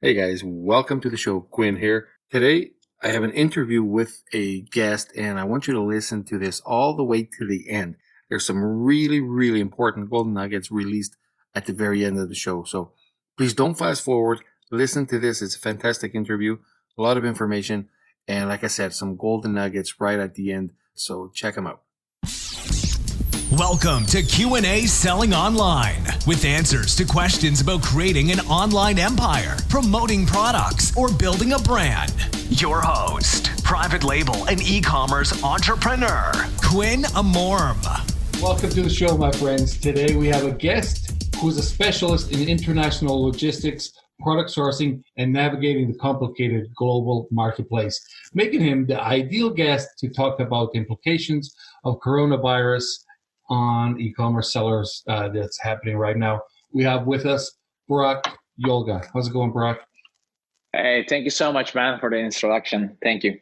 Hey guys, welcome to the show. Quinn here. Today, I have an interview with a guest, and I want you to listen to this all the way to the end. There's some really, really important golden nuggets released at the very end of the show. So please don't fast forward. Listen to this. It's a fantastic interview, a lot of information, and like I said, some golden nuggets right at the end. So check them out. Welcome to Q&A Selling Online, with answers to questions about creating an online empire, promoting products, or building a brand. Your host, private label and e-commerce entrepreneur, Quinn Amorm. Welcome to the show, my friends. Today we have a guest who's a specialist in international logistics, product sourcing, and navigating the complicated global marketplace, making him the ideal guest to talk about the implications of coronavirus on e-commerce sellers that's happening right now. We have with us Burak Yolga. How's it going, Burak? Hey, thank you so much, man, for the introduction. Thank you.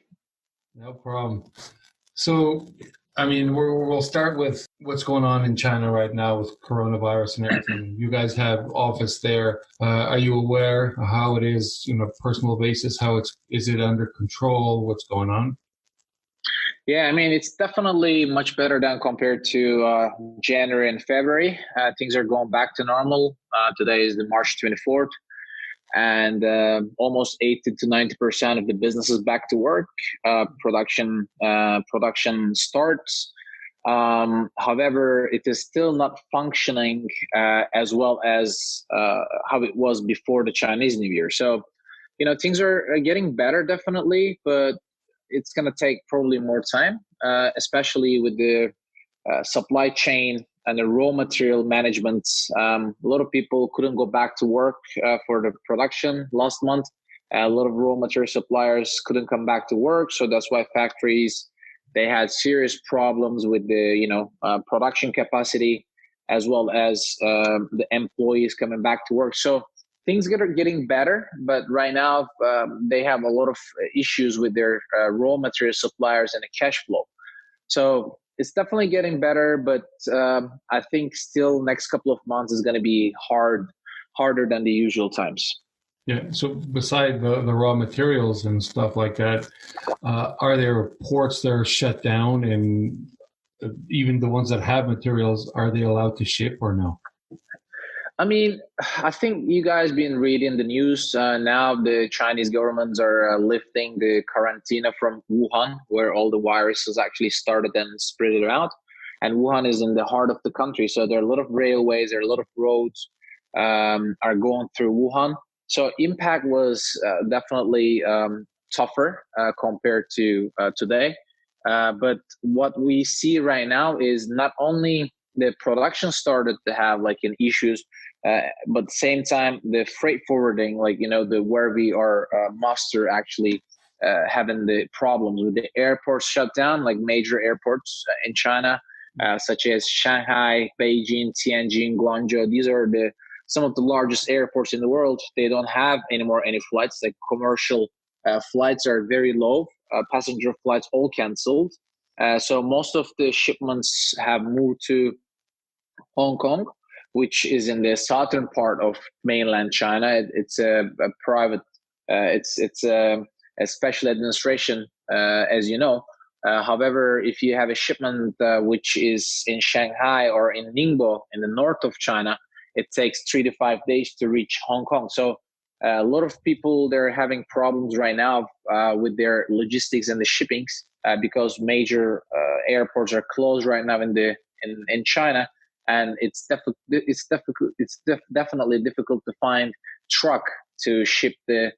No problem. So, we'll start with what's going on in China right now with coronavirus and everything. You guys have office there. Are you aware of how it is, on a personal basis? Is it under control? What's going on? Yeah, it's definitely much better than compared to January and February. Things are going back to normal. Today is the March 24th, and almost 80 to 90% of the business is back to work. Production starts. However, it is still not functioning as well as how it was before the Chinese New Year. So, things are getting better, definitely, but it's going to take probably more time, especially with the supply chain and the raw material management. A lot of people couldn't go back to work for the production last month. A lot of raw material suppliers couldn't come back to work. So that's why factories, they had serious problems with the production capacity, as well as the employees coming back to work. So things are getting better, but right now they have a lot of issues with their raw material suppliers and the cash flow. So it's definitely getting better, but I think still next couple of months is going to be harder than the usual times. Yeah. So beside the raw materials and stuff like that, are there ports that are shut down, and even the ones that have materials, are they allowed to ship or no? I think you guys been reading the news. Now the Chinese governments are lifting the quarantine from Wuhan, where all the viruses actually started and spread it out. And Wuhan is in the heart of the country. So there are a lot of railways, there are a lot of roads are going through Wuhan. So impact was definitely tougher compared to today. But what we see right now is not only the production started to have issues, but at the same time, the freight forwarding, where we are master actually having the problems with the airports shut down, like major airports in China, such as Shanghai, Beijing, Tianjin, Guangzhou. These are some of the largest airports in the world. They don't have anymore any flights. Like commercial flights are very low. Passenger flights all canceled. So most of the shipments have moved to Hong Kong, which is in the southern part of mainland China. It's a private, it's a special administration, as you know. However, if you have a shipment which is in Shanghai or in Ningbo in the north of China, it takes 3 to 5 days to reach Hong Kong. So a lot of people, they're having problems right now with their logistics and the shippings because major airports are closed right now in China. And it's definitely difficult to find truck to ship the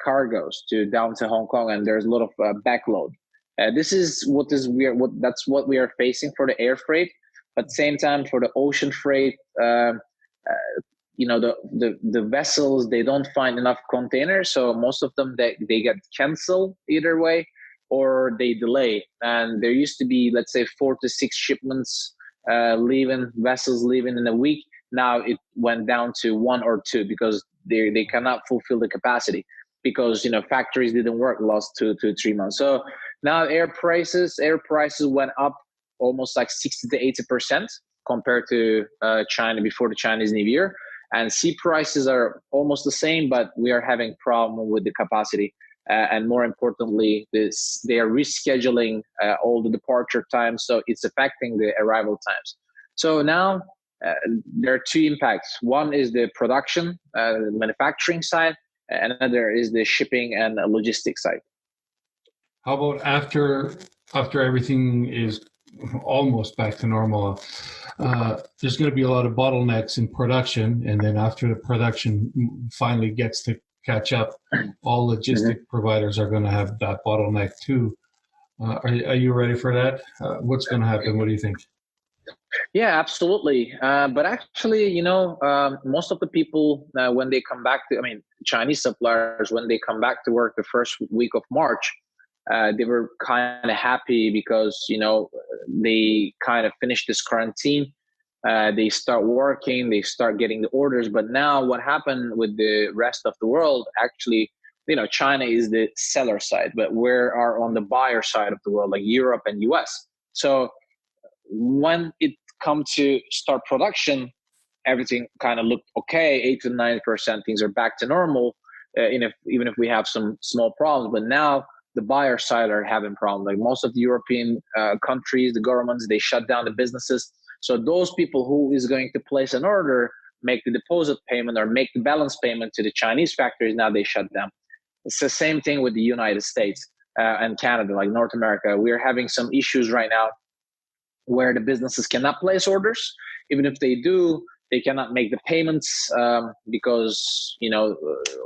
cargos down to Hong Kong, and there's a lot of backload. This is that's what we are facing for the air freight. But at the same time, for the ocean freight, the vessels, they don't find enough containers, so most of them they get canceled either way, or they delay. And there used to be, let's say, 4 to 6 shipments vessels leaving in a week. Now it went down to 1 or 2 because they cannot fulfill the capacity because factories didn't work last 2 to 3 months. So now air prices went up almost like 60 to 80% compared to China before the Chinese New Year. And sea prices are almost the same, but we are having problem with the capacity. And more importantly, they are rescheduling all the departure times, so it's affecting the arrival times. So now there are two impacts. One is the production, manufacturing side, and another is the shipping and logistics side. How about after everything is almost back to normal? There's going to be a lot of bottlenecks in production, and then after the production finally gets to catch up, all logistic providers are going to have that bottleneck too. Are you ready for that? What's going to happen? What do you think? Yeah, absolutely. But actually, most of the people, when they come back to, Chinese suppliers, when they come back to work the first week of March, they were kind of happy because, they kind of finished this quarantine. They start working, they start getting the orders. But now what happened with the rest of the world, actually, China is the seller side, but we are on the buyer side of the world, like Europe and US. So when it come to start production, everything kind of looked okay. 8 to 9% things are back to normal, even if we have some small problems. But now the buyer side are having problems. Like most of the European countries, the governments, they shut down the businesses. So those people who is going to place an order, make the deposit payment or make the balance payment to the Chinese factories, now they shut down. It's the same thing with the United States and Canada, like North America. We're having some issues right now where the businesses cannot place orders. Even if they do, they cannot make the payments because, a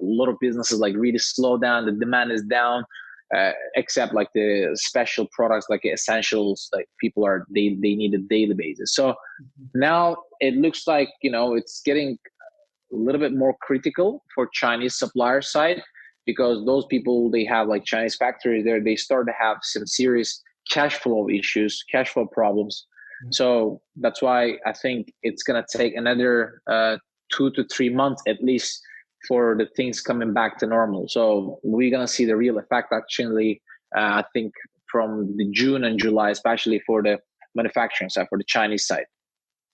lot of businesses like really slow down. The demand is down, except like the special products, like essentials, like people they need a daily basis. So now it looks like, it's getting a little bit more critical for Chinese supplier side, because those people, they have like Chinese factories there, they start to have some serious cash flow issues, cash flow problems. So that's why I think it's going to take another 2 to 3 months at least for the things coming back to normal. So we're going to see the real effect actually, I think from the June and July, especially for the manufacturing side, for the Chinese side.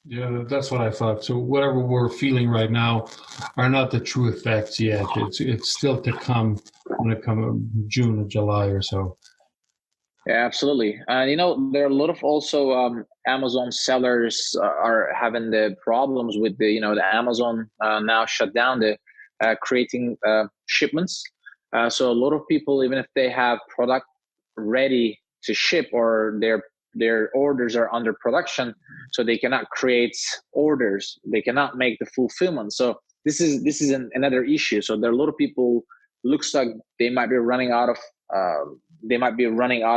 Yeah, that's what I thought. So whatever we're feeling right now are not the true effects yet. It's still to come when it comes June or July or so. Yeah, absolutely. And, there are a lot of also Amazon sellers are having the problems with the Amazon now shut down the creating shipments. So a lot of people, even if they have product ready to ship or their orders are under production, so they cannot create orders, they cannot make the fulfillment. So this is another issue. So there are a lot of people, looks like they might be running out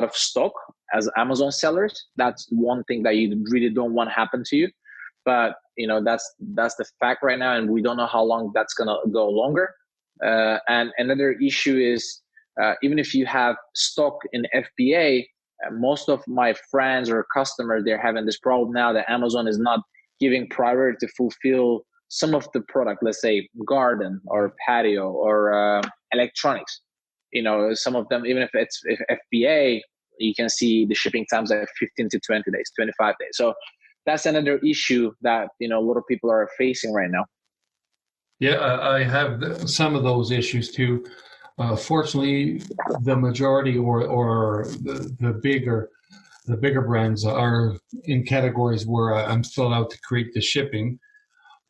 of stock as Amazon sellers. That's one thing that you really don't want to happen to you. But that's the fact right now, and we don't know how long that's gonna go longer. And another issue is even if you have stock in FBA, most of my friends or customers, they're having this problem now that Amazon is not giving priority to fulfill some of the product, let's say garden or patio or electronics. Some of them, even if it's FBA, you can see the shipping times at 15 to 20 days, 25 days. So that's another issue that, a lot of people are facing right now. Yeah, I have some of those issues too. Fortunately, the majority or the bigger brands are in categories where I'm still allowed to create the shipping.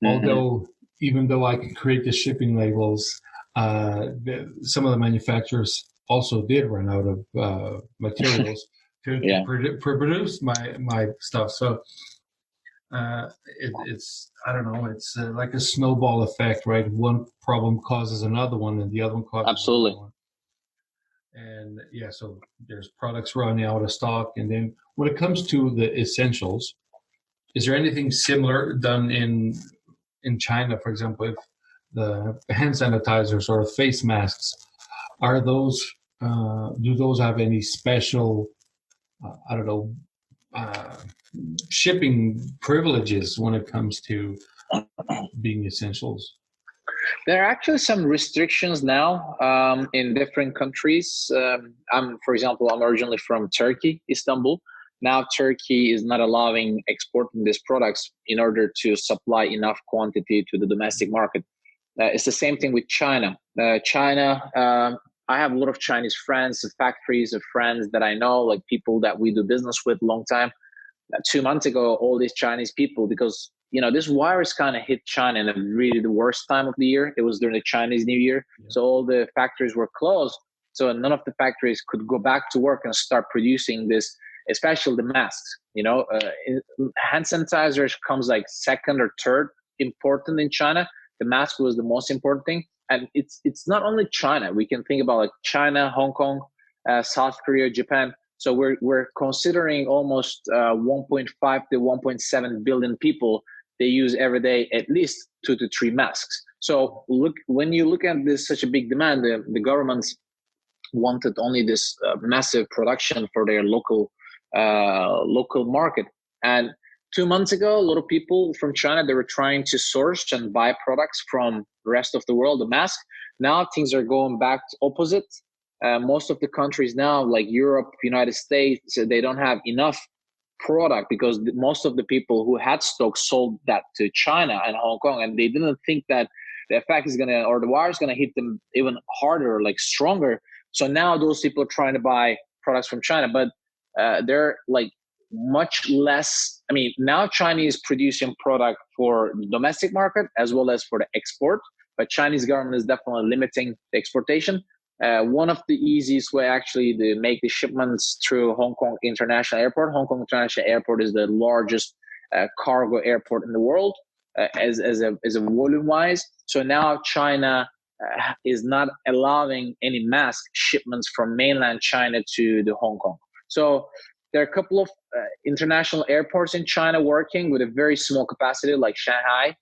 Although, even though I can create the shipping labels, some of the manufacturers also did run out of materials to produce my stuff. So it's I don't know. It's like a snowball effect, right? One problem causes another one, and the other one causes absolutely another one. And yeah, so there's products running out of stock, and then when it comes to the essentials, is there anything similar done in China, for example, if the hand sanitizers or face masks, are those do those have any special shipping privileges when it comes to being essentials? There are actually some restrictions now in different countries. For example, I'm originally from Turkey, Istanbul. now Turkey is not allowing exporting these products in order to supply enough quantity to the domestic market. It's the same thing with China. I have a lot of Chinese friends, factories of friends that I know, like people that we do business with a long time. 2 months ago, all these Chinese people, because this virus kind of hit China in a really the worst time of the year. It was during the Chinese New Year, so all the factories were closed. So none of the factories could go back to work and start producing this, especially the masks. Hand sanitizers comes like second or third important in China. The mask was the most important thing, and it's not only China. We can think about like China, Hong Kong, South Korea, Japan. So we're considering almost 1.5 to 1.7 billion people. They use every day at least 2 to 3 masks. So when you look at this such a big demand, the governments wanted only this massive production for their local market. And 2 months ago, a lot of people from China, they were trying to source and buy products from the rest of the world, the mask. Now things are going back to opposite. Most of the countries now, like Europe, United States, they don't have enough product because most of the people who had stock sold that to China and Hong Kong, and they didn't think that the effect is the virus is gonna hit them even harder, like stronger. So now those people are trying to buy products from China, but they're like much less. I mean, now China is producing product for the domestic market as well as for the export, but Chinese government is definitely limiting the exportation. One of the easiest way actually to make the shipments through Hong Kong International Airport. Hong Kong International Airport is the largest cargo airport in the world as a volume wise. So now China is not allowing any mask shipments from mainland China to the Hong Kong. So there are a couple of international airports in China working with a very small capacity, like Shanghai,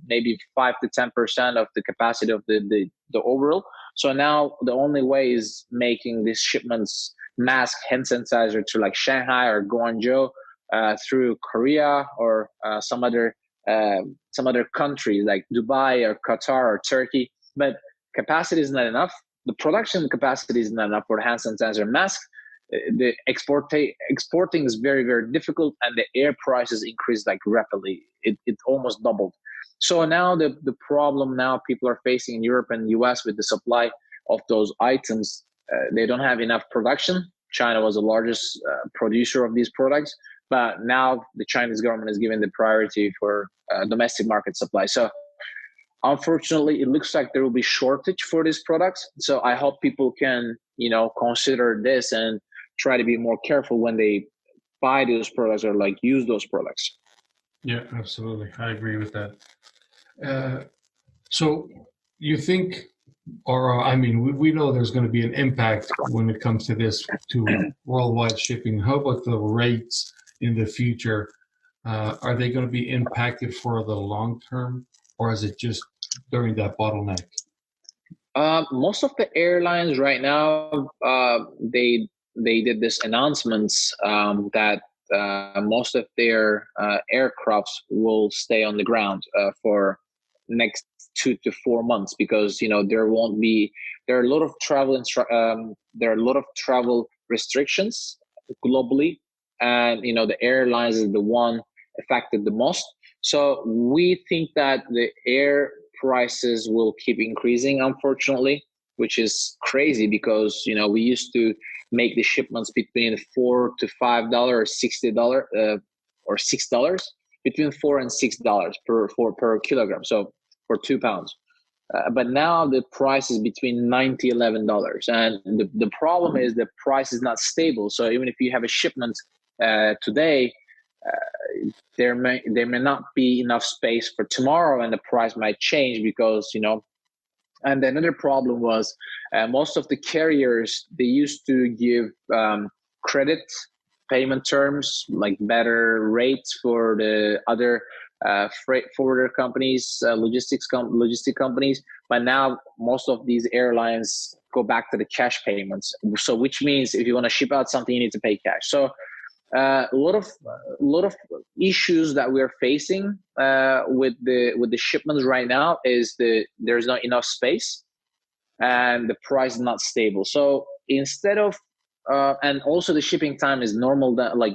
maybe 5 to 10% of the capacity of the overall. So now the only way is making these shipments, mask, hand sanitizer to like Shanghai or Guangzhou through Korea or some other countries like Dubai or Qatar or Turkey. But capacity is not enough. The production capacity is not enough for the hand sanitizer mask. The exporting is very, very difficult, and the air prices increased like rapidly. It almost doubled. So now the problem now people are facing in Europe and US with the supply of those items, they don't have enough production. China was the largest producer of these products, but now the Chinese government is giving the priority for domestic market supply. So unfortunately, it looks like there will be shortage for these products. So I hope people can, consider this and try to be more careful when they buy those products or like use those products. Yeah, absolutely. I agree with that. So you think, or I mean, we know there's going to be an impact when it comes to this to worldwide shipping. How about the rates in the future? Are they going to be impacted for the long term, or is it just during that bottleneck? Most of the airlines right now, they did this announcements that most of their aircrafts will stay on the ground for next 2 to 4 months because there are a lot of travel restrictions globally, and the airlines is the one affected the most. So we think that the air prices will keep increasing, unfortunately, which is crazy because we used to make the shipments between $4 to $5 or $60 or $6, between $4 and $6 per kilogram, so for 2 pounds. But now the price is between $9 to $11, and the problem is the price is not stable. So even if you have a shipment today, there may not be enough space for tomorrow, and the price might change because And another problem was most of the carriers, they used to give credit payment terms, like better rates for the other freight forwarder companies, logistic companies. But now most of these airlines go back to the cash payments. So which means if you want to ship out something, you need to pay cash. So a lot of issues that we're facing with the shipments right now is there's not enough space and the price is not stable. So instead of and also the shipping time is normal, that like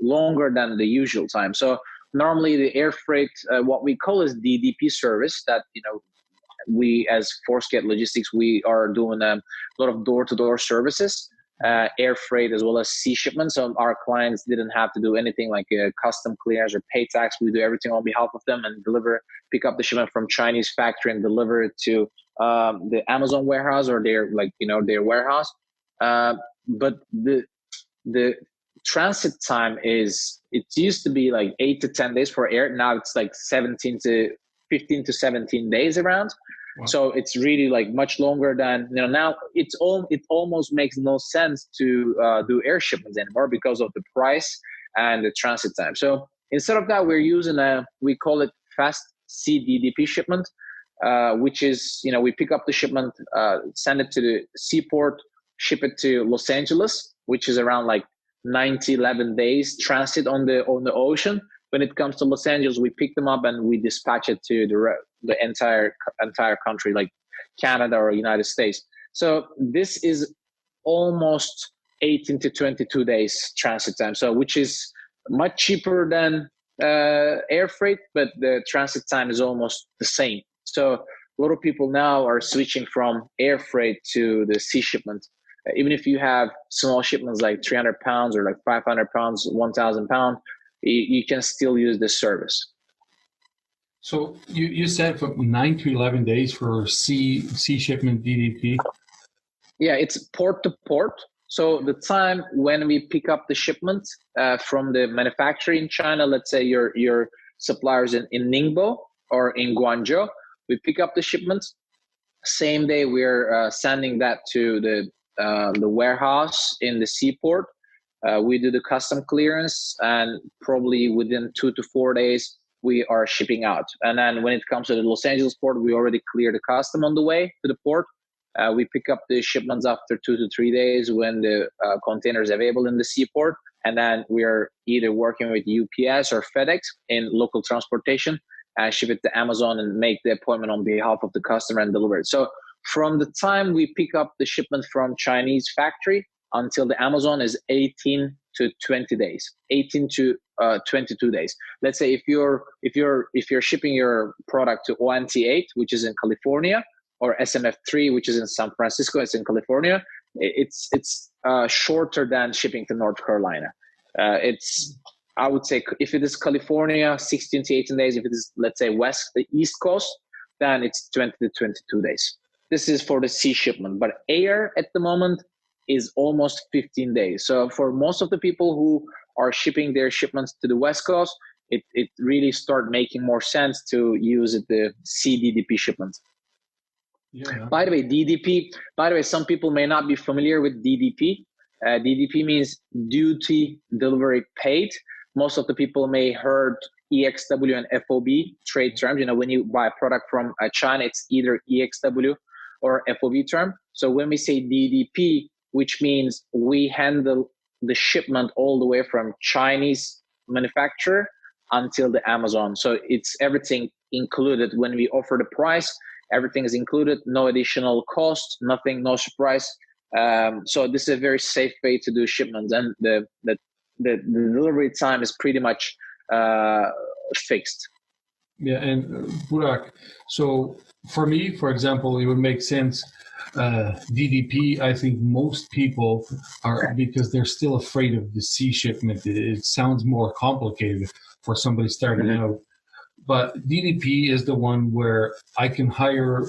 longer than the usual time. So normally the air freight, what we call is DDP service, that we as Forceget Logistics, we are doing a lot of door-to-door services, air freight as well as sea shipments. So our clients didn't have to do anything like custom clearance or pay tax. We do everything on behalf of them and pick up the shipment from Chinese factory and deliver it to the Amazon warehouse or their warehouse. But the transit time it used to be like 8 to 10 days for air. Now it's like 15 to 17 days around. Wow. So it's really like much longer than, now it almost makes no sense to do air shipments anymore because of the price and the transit time. So instead of that, we're using we call it fast CDDP shipment, which is, we pick up the shipment, send it to the seaport, ship it to Los Angeles, which is around like 11 days transit on the ocean. When it comes to Los Angeles, we pick them up and we dispatch it to the entire country, like Canada or United States. So this is almost 18 to 22 days transit time. So which is much cheaper than air freight, but the transit time is almost the same. So a lot of people now are switching from air freight to the sea shipment. Even if you have small shipments like 300 pounds or like 500 pounds, 1,000 pounds, you can still use this service. So you said from 9 to 11 days for sea shipment DDP? Yeah, it's port to port. So the time when we pick up the shipment from the manufacturer in China, let's say your suppliers in Ningbo or in Guangzhou, we pick up the shipment. Same day we're sending that to the warehouse in the seaport. We do the custom clearance, and probably within 2 to 4 days, we are shipping out. And then when it comes to the Los Angeles port, we already clear the custom on the way to the port. We pick up the shipments after 2 to 3 days when the container is available in the seaport. And then we are either working with UPS or FedEx in local transportation and ship it to Amazon and make the appointment on behalf of the customer and deliver it. So from the time we pick up the shipment from Chinese factory until the Amazon is 18 to 20 days, 18 to 22 days. Let's say if you're shipping your product to ONT8, which is in California, or SMF3, which is in San Francisco, it's in California, it's shorter than shipping to North Carolina. I would say if it is California, 16 to 18 days. If it is, let's say, the East Coast, then it's 20 to 22 days. This is for the sea shipment, but air at the moment is almost 15 days. So for most of the people who are shipping their shipments to the West Coast, it really start making more sense to use the CDDP shipment. Yeah. By the way, some people may not be familiar with DDP. DDP means duty delivery paid. Most of the people may heard EXW and FOB trade terms. When you buy a product from China, it's either EXW or FOB term. So when we say DDP, which means we handle the shipment all the way from Chinese manufacturer until the Amazon. So it's everything included. When we offer the price, everything is included, no additional cost, nothing, no surprise. So this is a very safe way to do shipments, and the delivery time is pretty much fixed. Yeah, and Burak, so for me, for example, it would make sense. DDP, I think most people are, because they're still afraid of the sea shipment. It sounds more complicated for somebody starting out. But DDP is the one where I can hire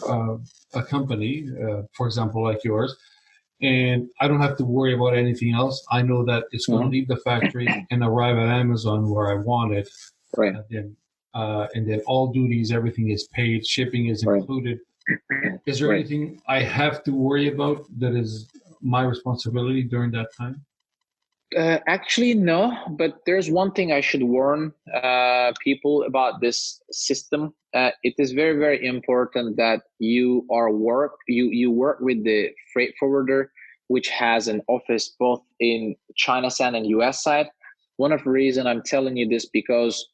a company, for example, like yours, and I don't have to worry about anything else. I know that it's going to leave the factory and arrive at Amazon where I want it. Right. And then all duties, everything is paid, shipping is included. Is there anything I have to worry about that is my responsibility during that time? Actually, no, but there's one thing I should warn people about this system. It is very, very important that you work with the freight forwarder, which has an office both in China side and US side. One of the reasons I'm telling you this, because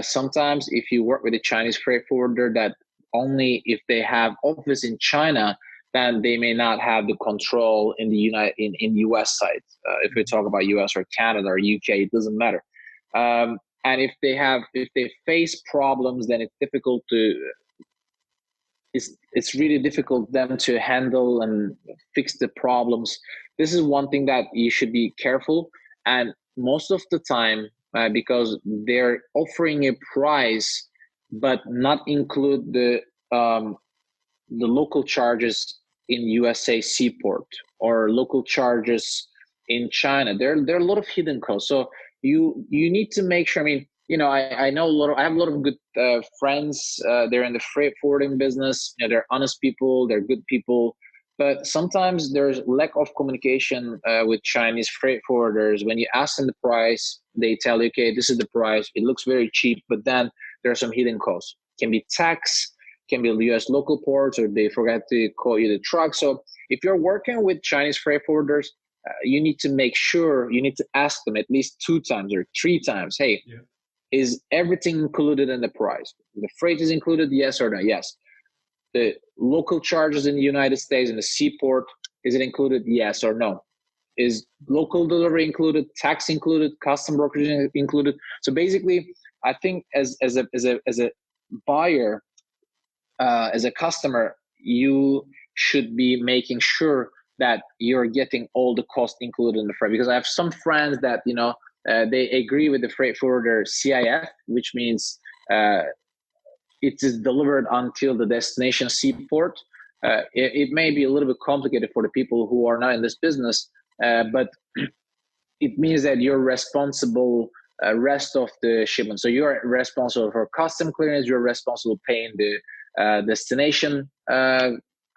sometimes if you work with a Chinese freight forwarder, that only if they have office in China, then they may not have the control in the in US side. If we talk about US or Canada or UK, it doesn't matter. And if they face problems, then it's really difficult them to handle and fix the problems. This is one thing that you should be careful. And most of the time, because they're offering a price but not include the local charges in USA seaport or local charges in China. There are a lot of hidden costs. So you need to make sure. I mean, I know I have a lot of good friends. They're in the freight forwarding business. They're honest people. They're good people. But sometimes there's lack of communication with Chinese freight forwarders. When you ask them the price, they tell you, okay, this is the price. It looks very cheap, but then there are some hidden costs. It can be tax, can be US local ports, or they forget to call you the truck. So if you're working with Chinese freight forwarders, you need to make sure, you need to ask them at least 2 times or 3 times, hey, is everything included in the price? The freight is included, yes or no? Yes. The local charges in the United States in the seaport, is it included? Yes or no? Is local delivery included? Tax included? Custom brokerage included? So basically, I think as a buyer, as a customer, you should be making sure that you're getting all the costs included in the freight. Because I have some friends that they agree with the freight forwarder CIF, which means it is delivered until the destination seaport. It may be a little bit complicated for the people who are not in this business, but it means that you're responsible rest of the shipment. So you're responsible for custom clearance, you're responsible paying the destination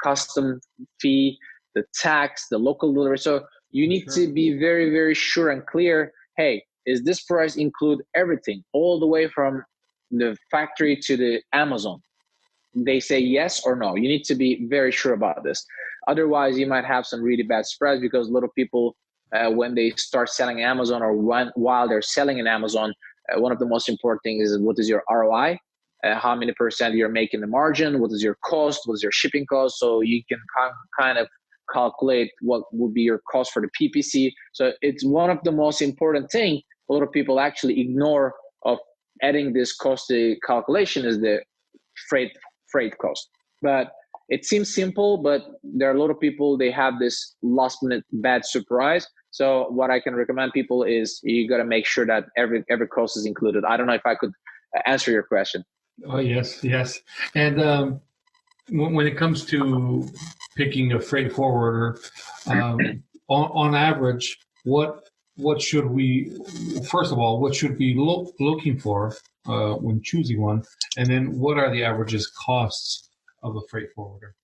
custom fee, the tax, the local delivery. So you need to be very, very sure and clear, hey, is this price include everything, all the way from the factory to the Amazon? They say yes or no. You need to be very sure about this. Otherwise, you might have some really bad spreads, because a lot of people, when they start selling Amazon or while they're selling in Amazon, one of the most important things is what is your ROI? How many percent you're making the margin? What is your cost? What is your shipping cost? So you can kind of calculate what would be your cost for the PPC. So it's one of the most important thing a lot of people actually ignore of adding this cost to calculation is the freight cost. But it seems simple, but there are a lot of people, they have this last minute bad surprise. So what I can recommend people is you got to make sure that every cost is included. I don't know if I could answer your question. Oh, yes. And when it comes to picking a freight forwarder, on average, what should we, first of all, what should we looking for when choosing one? And then what are the averages costs of a freight forwarder?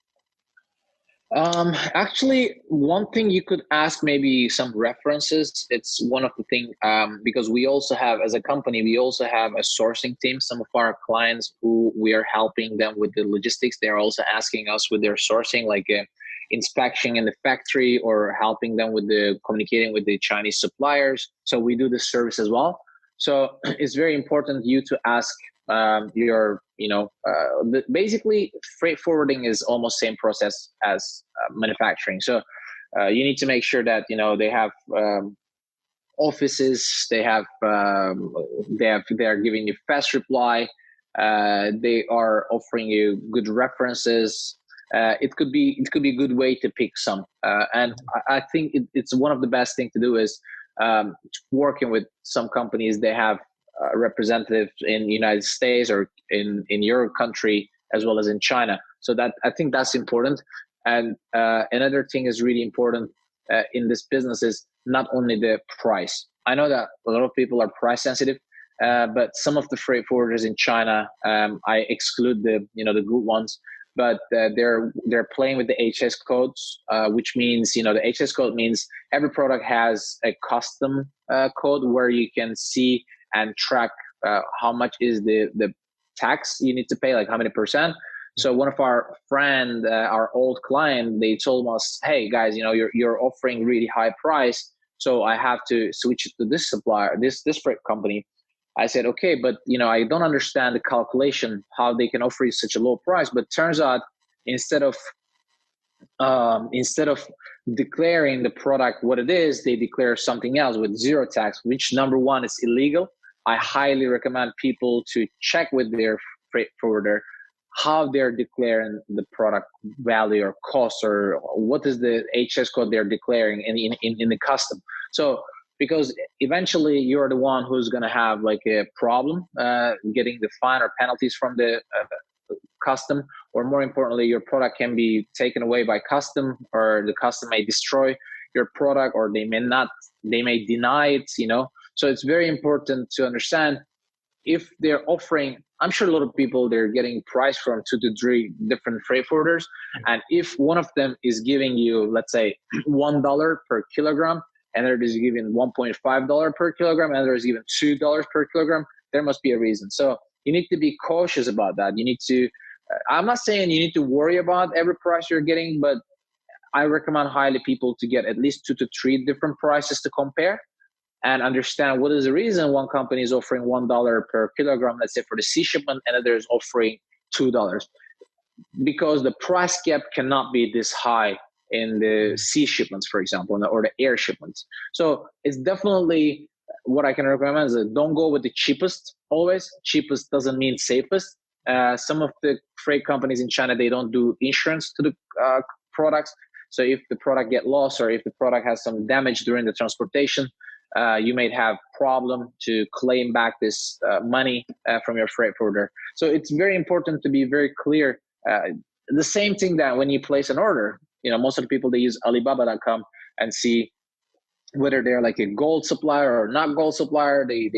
Actually, one thing you could ask, maybe some references. It's one of the things, because we also have, as a company, we also have a sourcing team. Some of our clients who we are helping them with the logistics, they're also asking us with their sourcing, like inspection in the factory, or helping them with the communicating with the Chinese suppliers. So we do this service as well. So it's very important you to ask your, basically freight forwarding is almost same process as manufacturing. So you need to make sure that, they have offices, they are giving you fast reply. They are offering you good references. It could be a good way to pick some. And I think it's one of the best thing to do is working with some companies. They have representatives in the United States or in your country as well as in China. So that I think that's important. And another thing is really important in this business is not only the price. I know that a lot of people are price sensitive, but some of the freight forwarders in China, I exclude the good ones, but they're playing with the HS codes, which means the HS code means every product has a custom code where you can see and track how much is the tax you need to pay, like how many percent. So one of our friend, our old client, they told us, hey guys, you're offering really high price, so I have to switch to this supplier, this freight company. I said, okay, but I don't understand the calculation, how they can offer you such a low price. But turns out, instead of instead of declaring the product what it is, they declare something else with zero tax, which number one is illegal. I highly recommend people to check with their freight forwarder how they're declaring the product value or cost, or what is the HS code they're declaring in the custom. So because eventually you're the one who's going to have like a problem getting the fine or penalties from the custom, or more importantly, your product can be taken away by custom, or the custom may destroy your product, or they may deny it. So it's very important to understand if they're offering, I'm sure a lot of people, they're getting price from 2 to 3 different freight forwarders. And if one of them is giving you, let's say, $1 per kilogram, and there is giving $1.5 per kilogram, and there is even $2 per kilogram, there must be a reason. So you need to be cautious about that. You need to, I'm not saying you need to worry about every price you're getting, but I recommend highly people to get at least 2 to 3 different prices to compare and understand what is the reason one company is offering $1 per kilogram, let's say for the sea shipment, and others offering $2. Because the price gap cannot be this high in the sea shipments, for example, or the air shipments. So it's definitely what I can recommend is that don't go with the cheapest always. Cheapest doesn't mean safest. Some of the freight companies in China, they don't do insurance to the products. So if the product get lost, or if the product has some damage during the transportation, you may have problem to claim back this money from your freight forwarder. So it's very important to be very clear. The same thing that when you place an order, most of the people, they use Alibaba.com and see whether they're like a gold supplier or not gold supplier. They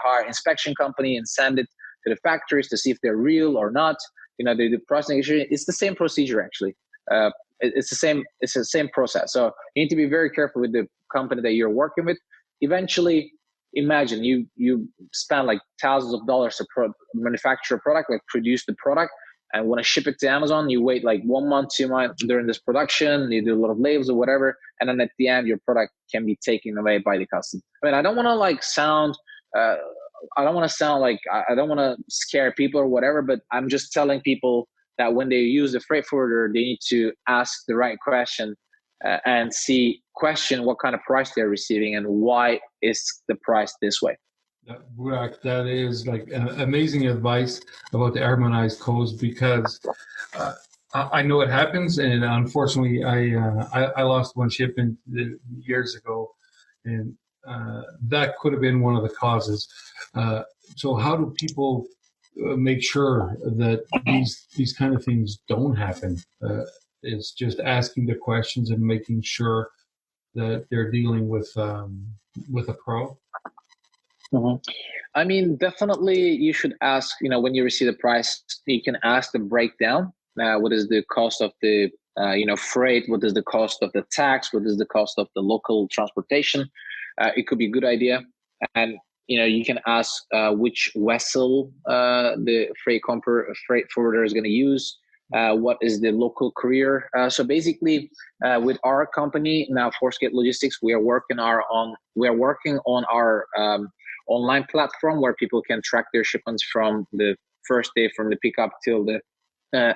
hire inspection company and send it to the factories to see if they're real or not. They do price negotiation. It's the same procedure actually. It's the same process. So you need to be very careful with the company that you're working with. Eventually, imagine you spend like thousands of dollars to manufacture a product, like produce the product, and want to ship it to Amazon. You wait like 1 month, 2 months during this production. You do a lot of labels or whatever, and then at the end, your product can be taken away by the customer. I mean, I don't want to sound like I don't want to scare people or whatever, but I'm just telling people that when they use the freight forwarder, they need to ask the right question and question what kind of price they're receiving and why is the price this way. Burak, that is like amazing advice about the harmonized codes, because I know it happens, and unfortunately, I lost one shipment years ago, and that could have been one of the causes. So, how do people make sure that these kind of things don't happen? It's just asking the questions and making sure that they're dealing with a pro. Mm-hmm. I mean, definitely you should ask, when you receive the price, you can ask the breakdown. What is the cost of the, freight? What is the cost of the tax? What is the cost of the local transportation? It could be a good idea. And, you can ask which vessel the freight forwarder is going to use. What is the local courier? So basically, with our company now, ForceGate Logistics, we are working on our online platform where people can track their shipments from the first day from the pickup till the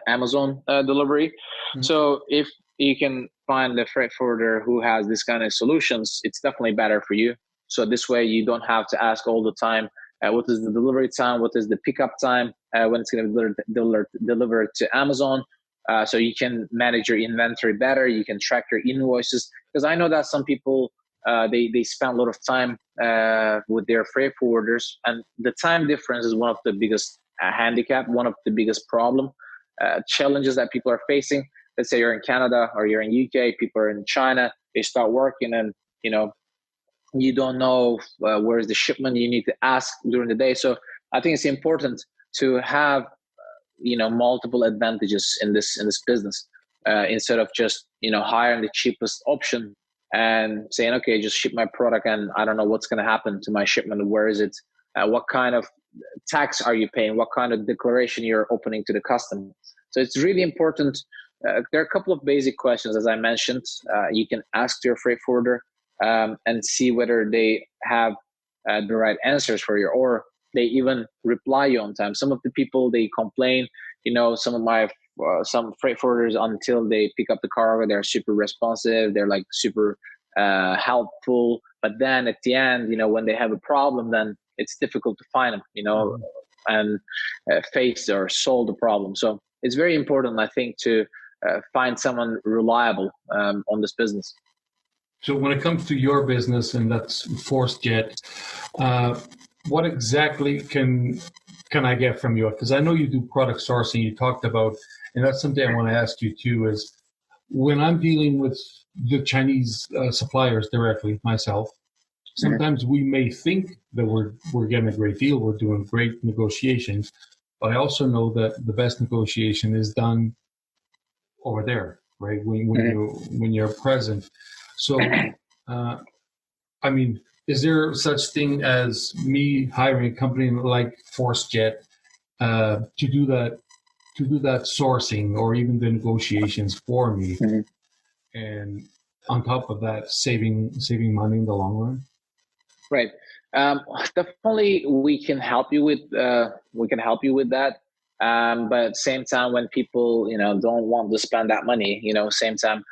Amazon delivery. Mm-hmm. So if you can find the freight forwarder who has this kind of solutions, it's definitely better for you. So this way you don't have to ask all the time, what is the delivery time? What is the pickup time? When it's going to be delivered to Amazon? So you can manage your inventory better. You can track your invoices. Because I know that some people, they spend a lot of time with their freight forwarders, and the time difference is one of the biggest handicap, one of the biggest challenges that people are facing. Let's say you're in Canada or you're in UK, people are in China, they start working, and you don't know where's the shipment. You need to ask during the day. So I think it's important to have multiple advantages in this business instead of just hiring the cheapest option and saying, okay, just ship my product and I don't know what's going to happen to my shipment. Where is it? What kind of tax are you paying? What kind of declaration you're opening to the customer? So it's really important. There are a couple of basic questions, as I mentioned. You can ask your freight forwarder and see whether they have the right answers for you, or they even reply you on time. Some of the people, they complain, some of my some freight forwarders, until they pick up the cargo, they're super responsive, they're like super helpful. But then at the end, when they have a problem, then it's difficult to find them, and face or solve the problem. So it's very important, I think, to find someone reliable on this business. So when it comes to your business, and that's ForceJet, what exactly can I get from you? Because I know you do product sourcing, you talked about, and that's something I want to ask you too, is when I'm dealing with the Chinese suppliers directly myself, sometimes we may think that we're getting a great deal, we're doing great negotiations, but I also know that the best negotiation is done over there, right? When you're present. So, I mean, is there such thing as me hiring a company like ForceJet to do that sourcing or even the negotiations for me, and on top of that, saving money in the long run? Right. Definitely, we can help you with that. But at the same time, when people don't want to spend that money, same time,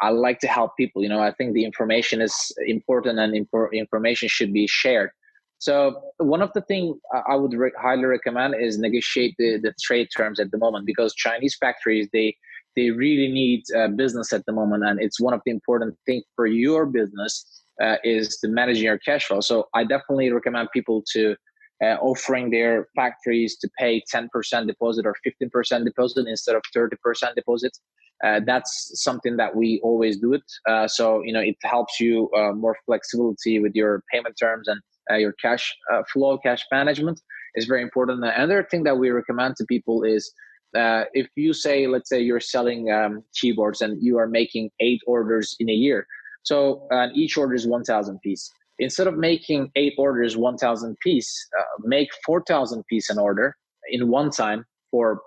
I like to help people. I think the information is important, and information should be shared. So one of the things I would highly recommend is negotiate the trade terms at the moment, because Chinese factories, they really need business at the moment, and it's one of the important things for your business is to manage your cash flow. So I definitely recommend people to offering their factories to pay 10% deposit or 15% deposit instead of 30% deposit. That's something that we always do it. So it helps you more flexibility with your payment terms, and your cash flow, cash management is very important. Another thing that we recommend to people is if you say, let's say you're selling keyboards and you are making 8 orders in a year. So each order is 1,000 piece. Instead of making 8 orders, 1,000 piece, make 4,000 piece an order in one time for,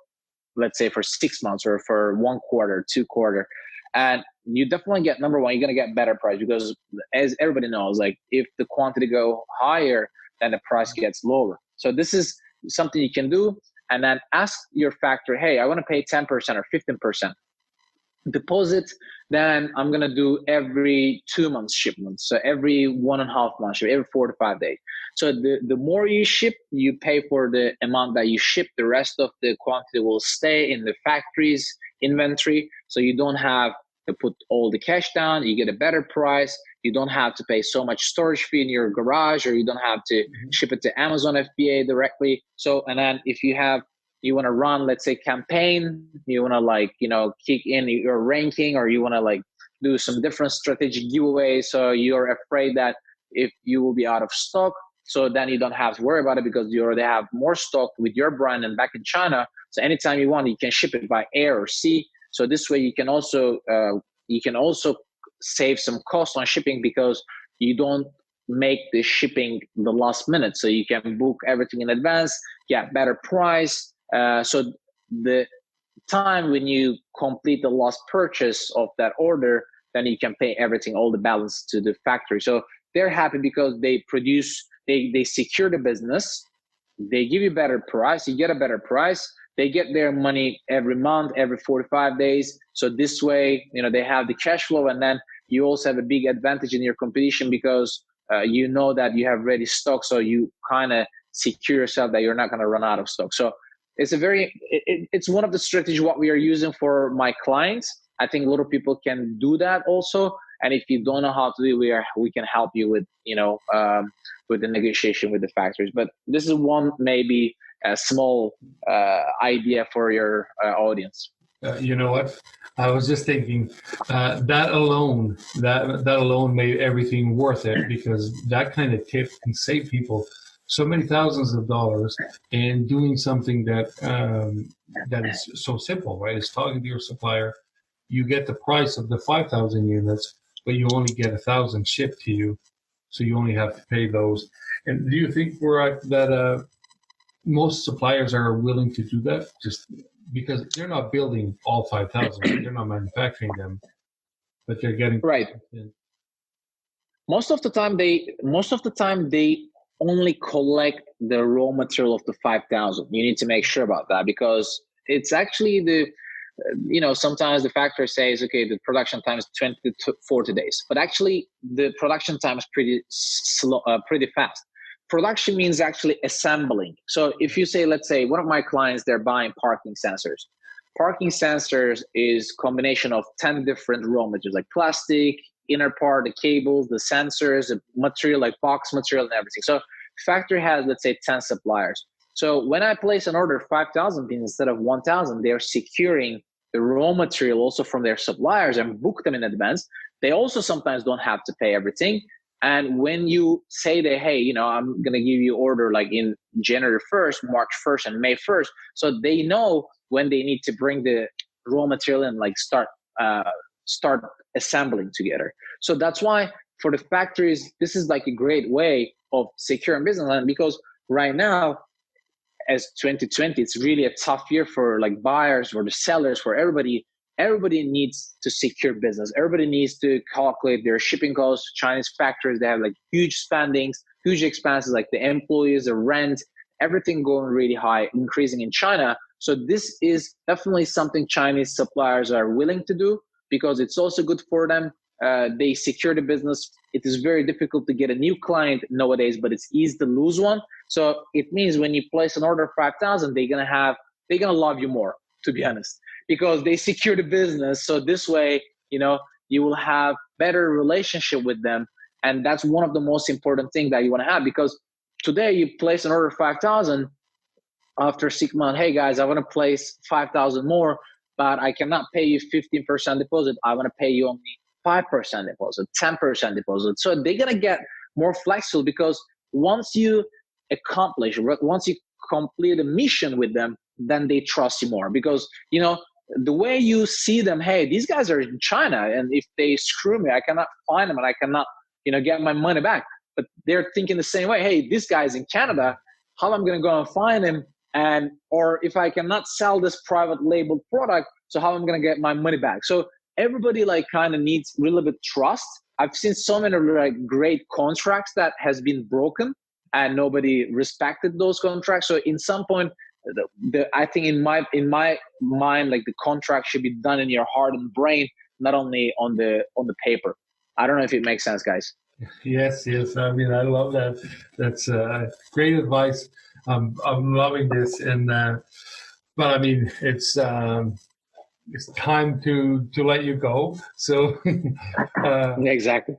let's say, for 6 months or for 1 quarter, 2 quarter. And you definitely get, number one, you're going to get better price, because as everybody knows, like if the quantity go higher, then the price gets lower. So this is something you can do. And then ask your factory, hey, I want to pay 10% or 15% deposit. Then I'm going to do every 2 months shipment. So every 1.5 months, every 4 to 5 days. So the more you ship, you pay for the amount that you ship. The rest of the quantity will stay in the factory's inventory. So you don't have to put all the cash down. You get a better price. You don't have to pay so much storage fee in your garage, or you don't have to ship it to Amazon FBA directly. So, and then if you want to run, let's say, campaign, you want to kick in your ranking, or you want to do some different strategic giveaways. So you're afraid that if you will be out of stock, so then you don't have to worry about it, because you already have more stock with your brand and back in China. So anytime you want, you can ship it by air or sea. So this way you can also save some cost on shipping, because you don't make the shipping the last minute. So you can book everything in advance, get better price. So the time when you complete the last purchase of that order, then you can pay everything, all the balance to the factory. So they're happy because they secure the business. They give you better price. You get a better price. They get their money every month, every 45 days. So this way, they have the cash flow, and then you also have a big advantage in your competition, because you know that you have ready stock. So you kind of secure yourself that you're not going to run out of stock. So it's one of the strategies what we are using for my clients. I think a lot of people can do that also. And if you don't know how to do it, we can help you with with the negotiation with the factories. But this is one maybe a small idea for your audience. You know what? I was just thinking that alone made everything worth it, because that kind of tip can save people so many thousands of dollars in doing something that is so simple, right? It's talking to your supplier. You get the price of the 5,000 units, but you only get 1,000 shipped to you, so you only have to pay those. And do you think, Burak, that most suppliers are willing to do that? Just because they're not building all 5,000, they're not manufacturing them, but they're getting right. Most of the time, they only collect the raw material of the 5,000. You need to make sure about that, because it's actually sometimes the factory says, okay, the production time is 20 to 40 days, but actually the production time is pretty slow, pretty fast. Production means actually assembling. So if you say, let's say one of my clients, they're buying parking sensors. Parking sensors is combination of 10 different raw materials, like plastic, inner part, the cables, the sensors, the material like box material and everything. So factory has, let's say, 10 suppliers. So when I place an order of 5,000 pins instead of 1,000, they're securing the raw material also from their suppliers and book them in advance. They also sometimes don't have to pay everything. And when you say that, hey, I'm going to give you order like in January 1st, March 1st, and May 1st, so they know when they need to bring the raw material and like start assembling together. So that's why for the factories, this is like a great way of securing business. And because right now, as 2020, it's really a tough year for like buyers or the sellers, for everybody. Everybody needs to secure business. Everybody needs to calculate their shipping costs. Chinese factories, they have like huge spendings, huge expenses, like the employees, the rent, everything going really high, increasing in China. So this is definitely something Chinese suppliers are willing to do because it's also good for them. They secure the business. It is very difficult to get a new client nowadays, but it's easy to lose one. So it means when you place an order of 5,000, they're gonna love you more, to be honest, because they secure the business. So this way, you will have better relationship with them. And that's one of the most important things that you want to have, because today you place an order of 5,000, after 6 months, hey guys, I want to place 5,000 more, but I cannot pay you 15% deposit. I want to pay you only 5% deposit, 10% deposit. So they're going to get more flexible, because once you complete a mission with them, then they trust you more, because, the way you see them, hey, these guys are in China, and if they screw me, I cannot find them and I cannot, get my money back. But they're thinking the same way. Hey, this guy's in Canada. How am I going to go and find him? Or if I cannot sell this private label product, so how am I going to get my money back? So everybody like kind of needs a little bit trust. I've seen so many like great contracts that has been broken and nobody respected those contracts. So in some point, I think in my mind, like the contract should be done in your heart and brain, not only on the paper. I don't know if it makes sense, guys. Yes. I mean, I love that. That's great advice. I'm loving this, and but I mean, it's time to let you go. So Exactly.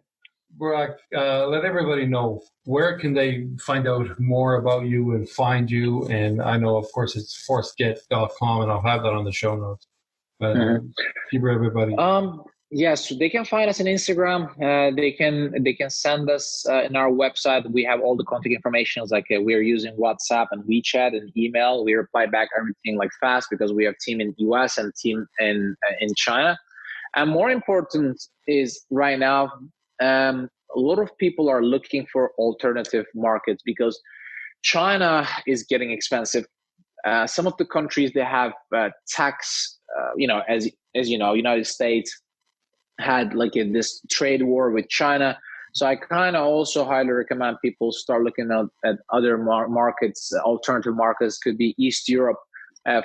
Burak, let everybody know, where can they find out more about you and find you? And I know, of course, it's forceget.com, and I'll have that on the show notes. But keep everybody. Yes, they can find us on Instagram. They can send us in our website. We have all the contact information. Like we're using WhatsApp and WeChat and email. We reply back everything like fast, because we have team in US and team in China. And more important is right now, a lot of people are looking for alternative markets, because China is getting expensive. Some of the countries, they have tax. As you know, United States had like this trade war with China. So I kind of also highly recommend people start looking at other markets, alternative markets. Could be East Europe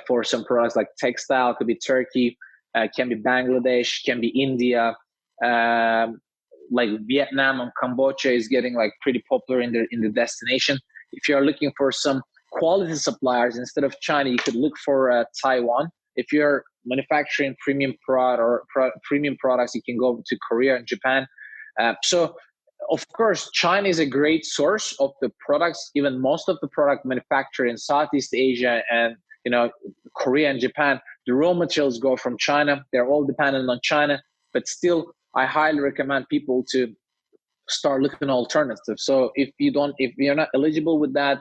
for some products like textile, could be Turkey, can be Bangladesh, can be India, like Vietnam and Cambodia is getting like pretty popular in the destination. If you're looking for some quality suppliers instead of China, you could look for Taiwan. If you're manufacturing premium premium products, you can go to Korea and Japan. So of course, China is a great source of the products. Even most of the product manufactured in Southeast Asia and Korea and Japan, the raw materials go from China. They're all dependent on China, but still, I highly recommend people to start looking at alternatives. So if you're not eligible with that,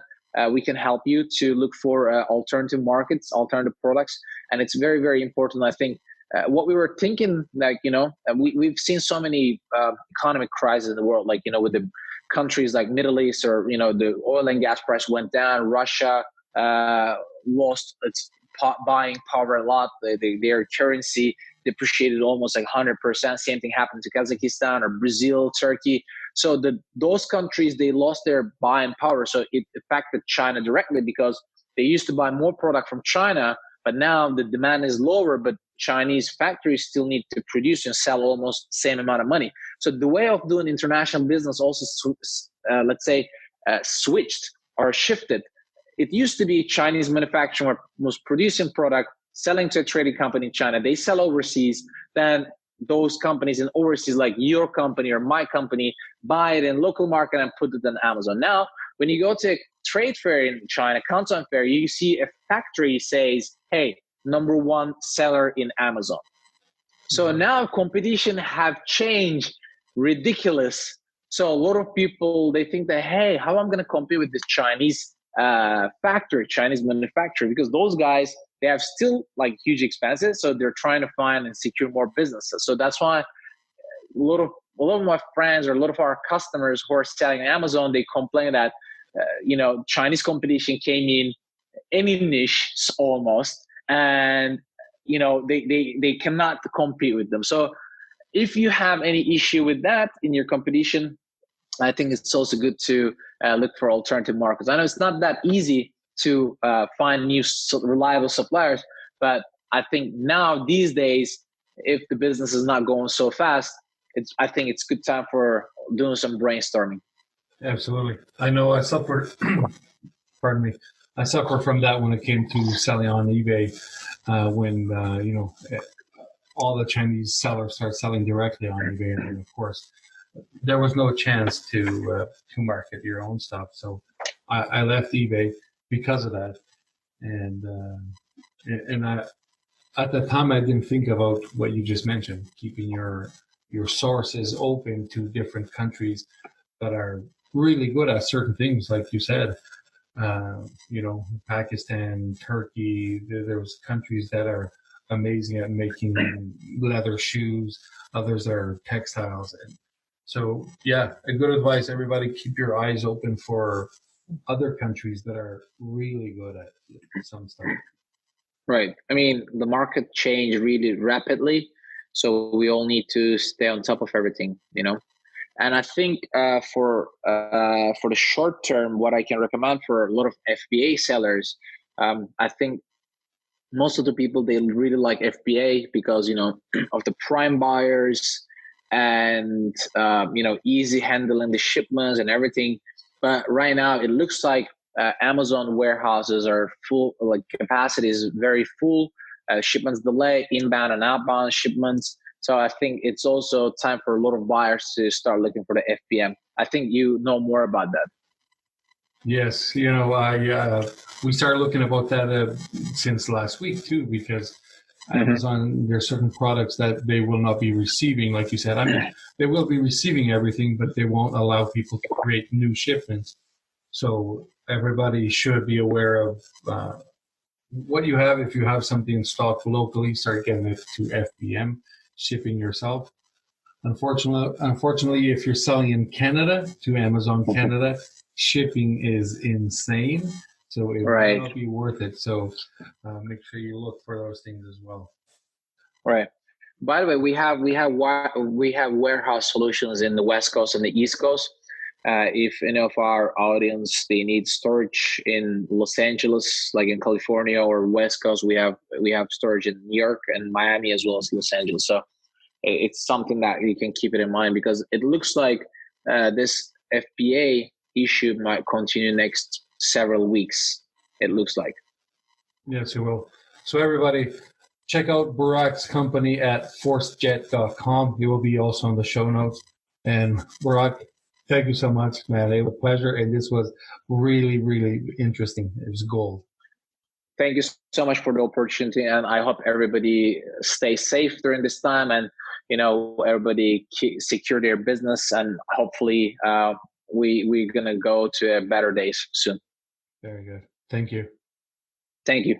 we can help you to look for alternative markets, alternative products. And it's very, very important. I think what we were thinking, like, we've seen so many economic crises in the world, like, with the countries like Middle East, or, the oil and gas price went down. Russia lost its buying power a lot. Their currency depreciated almost like 100%. Same thing happened to Kazakhstan or Brazil, Turkey. So those countries, they lost their buying power. So it affected China directly, because they used to buy more product from China, But now the demand is lower, but Chinese factories still need to produce and sell almost the same amount of money. So the way of doing international business also, switched or shifted. It used to be Chinese manufacturer was producing product, selling to a trading company in China. They sell overseas. Then those companies in overseas, like your company or my company, buy it in local market and put it on Amazon. Now, when you go to a trade fair in China, Canton Fair, you see a factory says, hey, number one seller in Amazon. So now competition have changed ridiculous. So a lot of people, they think that, hey, how am I going to compete with this Chinese factory, Chinese manufacturer? Because those guys, they have still like huge expenses. So they're trying to find and secure more businesses. So that's why a lot of my friends or a lot of our customers who are selling on Amazon, they complain that, Chinese competition came in any niche almost, and, they cannot compete with them. So if you have any issue with that in your competition, I think it's also good to look for alternative markets. I know it's not that easy to find new reliable suppliers, but I think now these days, if the business is not going so fast, I think it's good time for doing some brainstorming. Absolutely. I know I suffered, pardon me, I suffered from that when it came to selling on eBay, when, all the Chinese sellers start selling directly on eBay. And of course, there was no chance to market your own stuff. So I left eBay because of that. And I, at the time, I didn't think about what you just mentioned, keeping your sources open to different countries that are really good at certain things, like you said. Pakistan, Turkey, there's countries that are amazing at making leather shoes. Others are textiles. And so, yeah, a good advice, everybody, keep your eyes open for other countries that are really good at some stuff. Right. I mean, the market changed really rapidly, so we all need to stay on top of everything, And I think for the short term, what I can recommend for a lot of FBA sellers, I think most of the people, they really like FBA because, of the prime buyers and, easy handling the shipments and everything. But right now it looks like Amazon warehouses are full, like capacity is very full, shipments delay, inbound and outbound shipments. So I think it's also time for a lot of buyers to start looking for the FBM. I think you know more about that. Yes, we started looking about that since last week too, because Amazon, there's certain products that they will not be receiving, like you said. I mean, they will be receiving everything, but they won't allow people to create new shipments. So everybody should be aware of what you have. If you have something in stock locally, start getting it to FBM, shipping yourself. Unfortunately, if you're selling in Canada to Amazon Canada, shipping is insane. So it will not be worth it. So make sure you look for those things as well. Right. By the way, we have warehouse solutions in the West Coast and the East Coast. If any of our audience, they need storage in Los Angeles, like in California or West Coast, we have storage in New York and Miami as well as Los Angeles. So it's something that you can keep it in mind, because it looks like this FBA issue might continue next several weeks. It looks like. Yes, it will. So everybody, check out Burak's company at forcejet.com. He will be also on the show notes. And Burak, thank you so much, man. It was a pleasure. And this was really, really interesting. It was gold. Thank you so much for the opportunity. And I hope everybody stays safe during this time, and, everybody secure their business, and hopefully we're going to go to a better days soon. Very good. Thank you. Thank you.